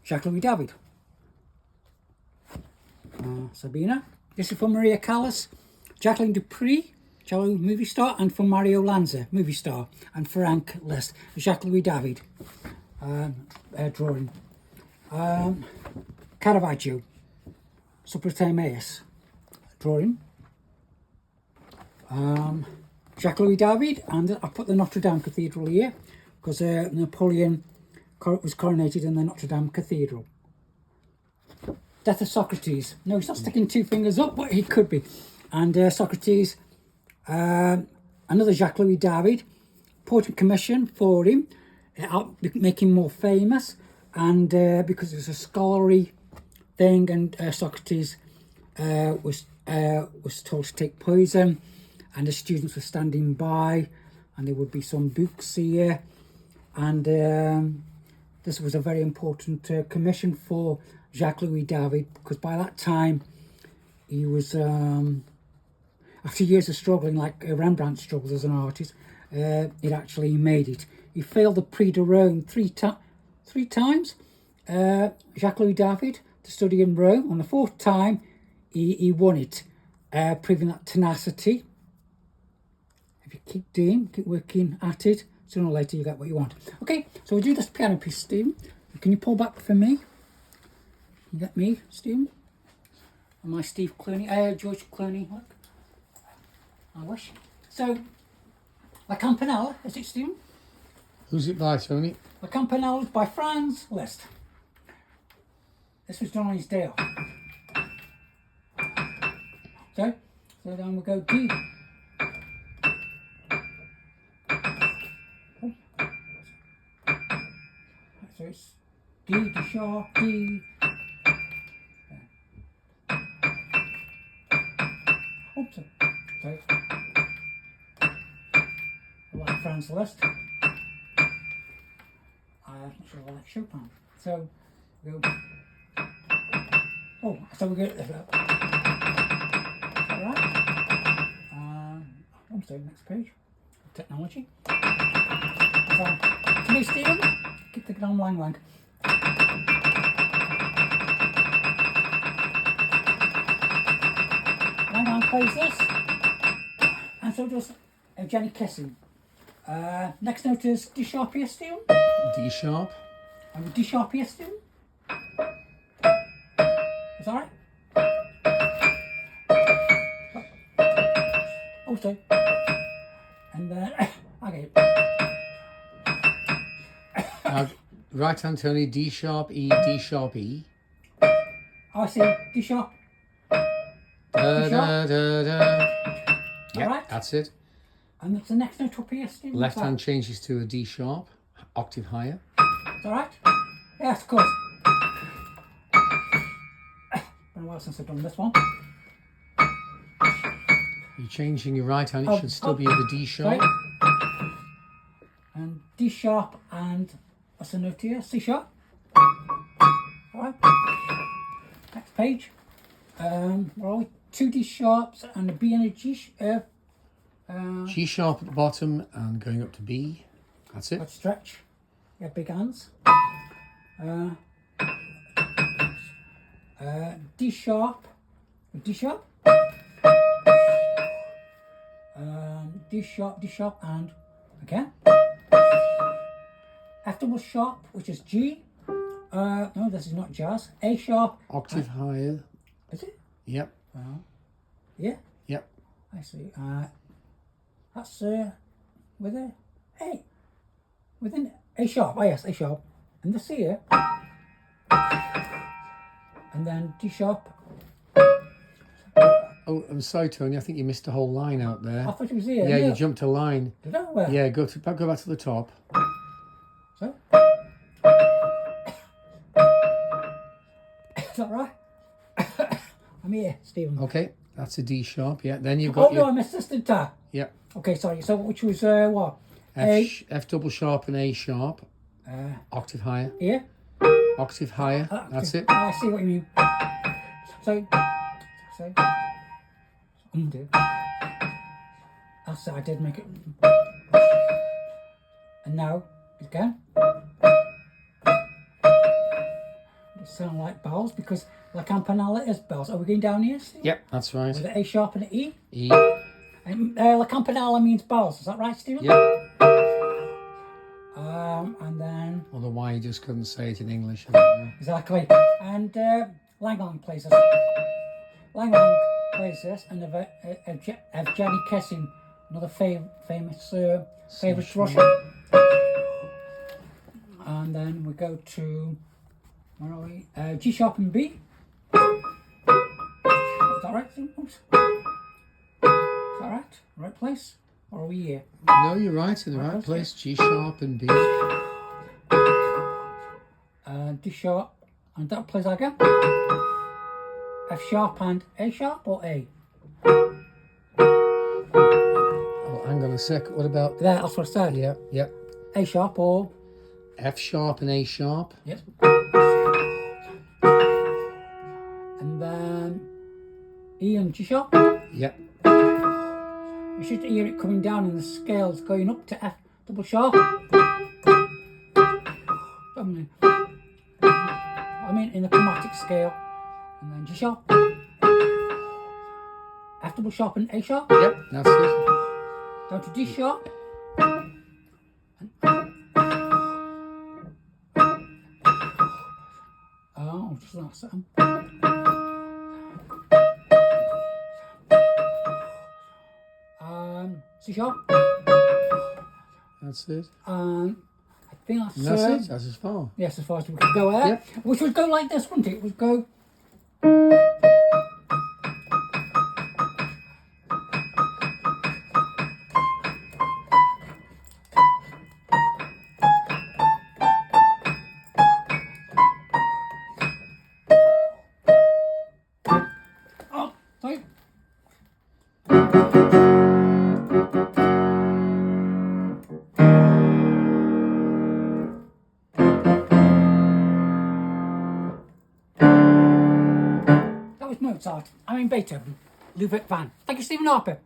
Jacques-Louis David. Sabina. This is for Maria Callas, Jacqueline Dupree, cello movie star, and for Mario Lanza, movie star, and Frank Liszt, Jacques-Louis David drawing. Caravaggio, Supratimaeus drawing. Jacques-Louis David, and I put the Notre Dame Cathedral here because Napoleon was coronated in the Notre Dame Cathedral. Death of Socrates. No, he's not sticking two fingers up, but he could be. And Socrates, another Jacques-Louis David, portrait commission for him, make him more famous, and because it was a scholarly thing, and Socrates was told to take poison, and the students were standing by, and there would be some books here, and this was a very important commission for Jacques-Louis David, because by that time he was, after years of struggling, like Rembrandt struggled as an artist, it actually made it. He failed the Prix de Rome three times, Jacques-Louis David, to study in Rome. On the fourth time, he won it, proving that tenacity. If you keep working at it, sooner or later you get what you want. Okay, so we'll do this piano piece, Stephen. Can you pull back for me? You get me, Stephen? Am I Steve Clooney? George Clooney, look. I wish. So, La Campanella, is it, Stephen? Who's it by, Tony? La Campanella is by Franz, Liszt. This was done on his day off. So then we'll go D. Oh. So it's D, D sharp, D. Oops. So I like Franz Liszt. I'm not sure I like Chopin. So we'll go. Oh, so we go. Alright. So next page. Technology. So, to me, Stephen, keep thinking on Lang Lang. Lang Lang plays this, and so does EVGENY KISSIN. Next note is D sharp here, Stephen. D sharp. And D sharp here, Stephen. Is that right? Also, and then okay. Right hand, Tony. D sharp, E, D sharp, E. Oh, I see. D sharp. Da, da, da, da. Yep, Alright. that's it. And that's the next note up here, Stephen. Left hand changes to a D sharp, octave higher. Is that right? Yes, of course. Been a while since I've done this one. You're changing your right hand, it should still be the D sharp. Right. And D sharp, and what's the note here? C sharp. Alright. Next page. Where are we? Two D sharps and a B and a G. G sharp at the bottom and going up to B. That's it. Let's stretch. Yeah, big hands. D sharp. D sharp. D sharp, and again. F double sharp, which is G. No, this is not jazz. A sharp. Octave higher. Is it? Yep. Yeah. Yep. I see. That's with a A. Within A sharp. Oh yes, A sharp. And this here. And then D sharp. Oh, I'm sorry, Tony. I think you missed a whole line out there. I thought it was here. Yeah, you jumped a line. Did I? Where? Yeah, go back to the top. So? Is that right? I'm here, Stephen. Okay, that's a D sharp. Yeah, then you've got. Oh no, I missed this, didn't I? Yeah. Okay, sorry. So which was what? F double sharp and A sharp. Octave higher. Here. Octave higher. That's it. I see what you mean. So undo. That's it. I did make it. And now again. sound like bells because La Campanella is bells. Are we going down here, Steve? Yep, that's right. With an A sharp and an E? E. And La Campanella means bells, is that right, Stephen? Yep. And then... Although why you just couldn't say it in English, I don't know. Exactly. And Lang plays this. Lang plays this, and EVGENY KISSIN, another famous favourite Russian. And then we go to, where are we? G sharp and B. Is that right? Oops. Is that right? Right place? Or are we here? No, you're right, in the right place. G sharp and B. D sharp, and that plays again. F sharp and A sharp or A? Oh, hang on a sec. What about... There, that's what I said. Yeah, yeah. A sharp or... F sharp and A sharp. Yes. And then E and G sharp. Yep. You should hear it coming down in the scales, going up to F double sharp. I mean in the chromatic scale. And then G sharp. F double sharp and A sharp. Yep, that's it. Down to D sharp. Oh, just that sound. C sharp. That's it. I think that's it. That's as far. Yes, as far as we could go there. Yep. Which would go like this, wouldn't it? It would go. Oh, sorry. Mozart. I mean Beethoven. Ludwig van. Thank you, Stephen Harper.